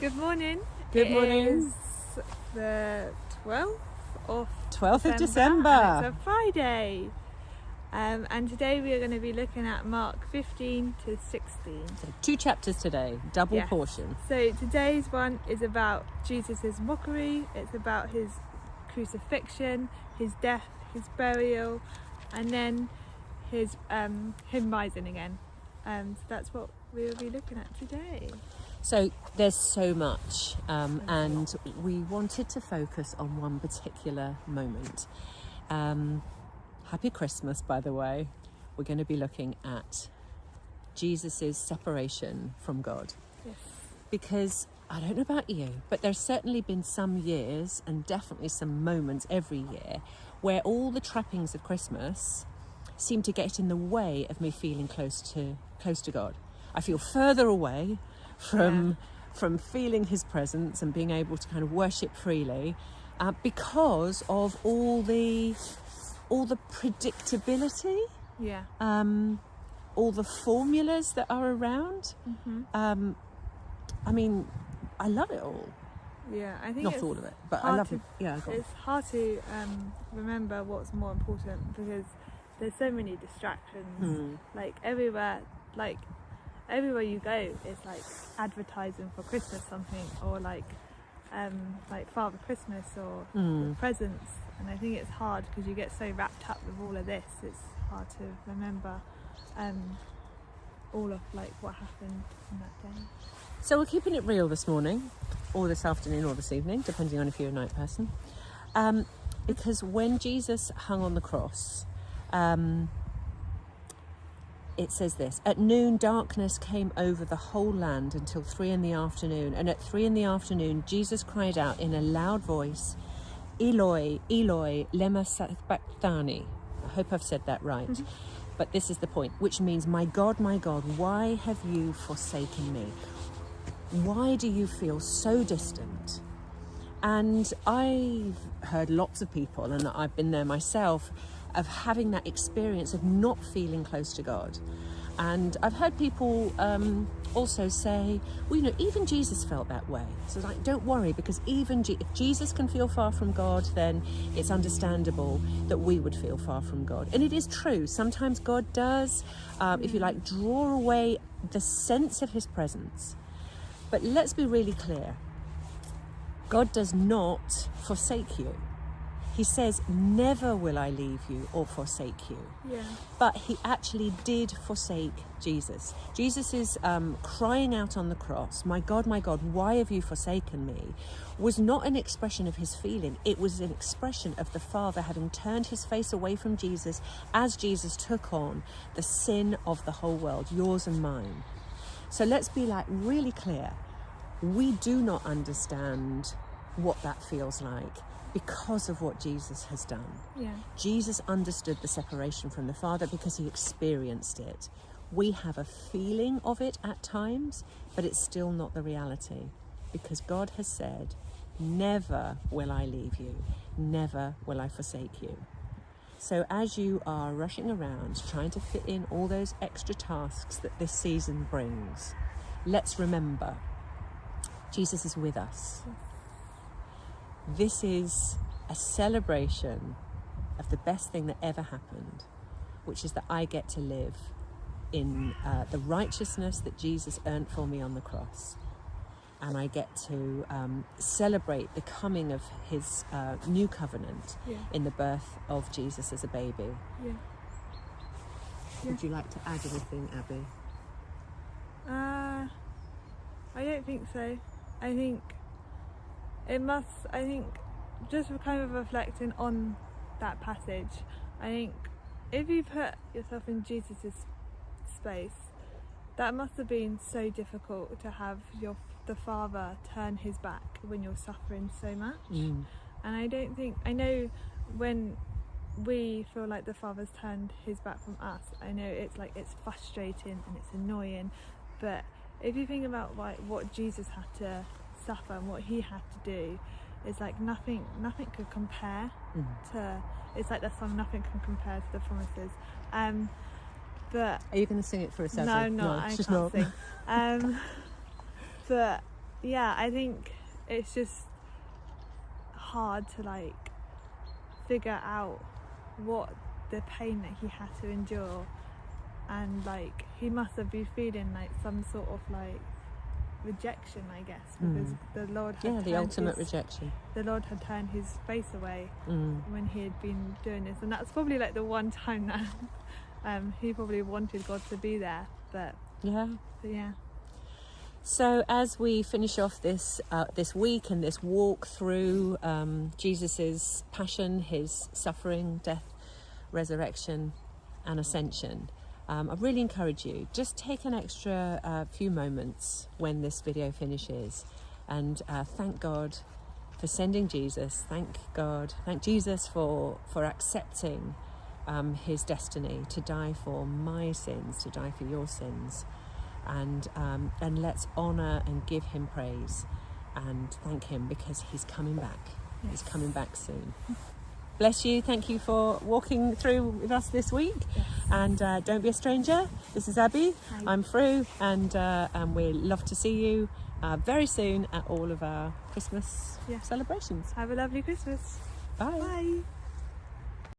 Good morning. Good morning. It is the 12th of 12th of December. December. And it's a Friday. And today we are going to be looking at Mark 15 to 16. So 2 chapters today, double Yes. portion. So today's one is about Jesus' mockery. It's about his crucifixion, his death, his burial, and then his him rising again. So that's what we will be looking at today. So there's so much, and we wanted to focus on one particular moment. Happy Christmas, by the way. We're going to be looking at Jesus' separation from God. Yes. Because I don't know about you, but there's certainly been some years and definitely some moments every year where all the trappings of Christmas seem to get in the way of me feeling close to God. I feel further away from feeling his presence and being able to kind of worship freely because of all the predictability, all the formulas that are around. Mm-hmm. I mean, I love it all. Yeah, I think not all of it, but I love it. Yeah, it's hard to remember what's more important because there's so many distractions. Like everywhere you go, it's like advertising for Christmas something, or like Father Christmas or the presents. And I think it's hard because you get so wrapped up with all of this. It's hard to remember all of like what happened on that day. So we're keeping it real this morning, or this afternoon, or this evening, depending on if you're a night person. Because when Jesus hung on the cross, it says this: at noon, darkness came over the whole land until 3 p.m. And at 3 p.m, Jesus cried out in a loud voice, "Eloi, Eloi, lema sabachthani." I hope I've said that right. Mm-hmm. But this is the point, which means, my God, why have you forsaken me? Why do you feel so distant? And I've heard lots of people, and I've been there myself, of having that experience of not feeling close to God. And I've heard people also say, well, even Jesus felt that way. So like, don't worry, because if Jesus can feel far from God, then it's understandable that we would feel far from God. And it is true. Sometimes God does, if you like, draw away the sense of his presence. But let's be really clear. God does not forsake you. He says, never will I leave you or forsake you. Yeah. But he actually did forsake Jesus. Jesus is crying out on the cross, my God, why have you forsaken me? Was not an expression of his feeling. It was an expression of the Father having turned his face away from Jesus as Jesus took on the sin of the whole world, yours and mine. So let's be really clear. We do not understand what that feels like because of what Jesus has done. Yeah. Jesus understood the separation from the Father because he experienced it. We have a feeling of it at times, but it's still not the reality, because God has said, never will I leave you, never will I forsake you. So as you are rushing around trying to fit in all those extra tasks that this season brings, let's remember, Jesus is with us. This is a celebration of the best thing that ever happened, which is that I get to live in the righteousness that Jesus earned for me on the cross. And I get to celebrate the coming of his new covenant in the birth of Jesus as a baby. Yeah. Would you like to add anything, Abi? I don't think so. I think just kind of reflecting on that passage, I think if you put yourself in Jesus' space, that must have been so difficult to have the Father turn his back when you're suffering so much. And I know when we feel like the Father's turned his back from us, I know it's frustrating and it's annoying, but if you think about what Jesus had to suffer and what he had to do, it's like nothing could compare to. It's like the song, nothing can compare to the promises. But are you going to sing it for us? No, I can't sing. But yeah, I think it's just hard to like figure out what the pain that he had to endure, and like he must have been feeling like some sort of like rejection, I guess, because the Lord had the ultimate rejection. The Lord had turned his face away when he had been doing this, and that's probably like the one time that he probably wanted God to be there. But yeah. So as we finish off this week and this walk through Jesus's passion, his suffering, death, resurrection, and ascension, I really encourage you, just take an extra few moments when this video finishes and thank God for sending Jesus. Thank Jesus for accepting his destiny to die for my sins, to die for your sins. And let's honour and give him praise and thank him, because he's coming back. He's coming back soon. Bless you. Thank you for walking through with us this week. And don't be a stranger. This is Abi. Hi. I'm Fru, and we love to see you very soon at all of our Christmas celebrations. Have a lovely Christmas. Bye. Bye.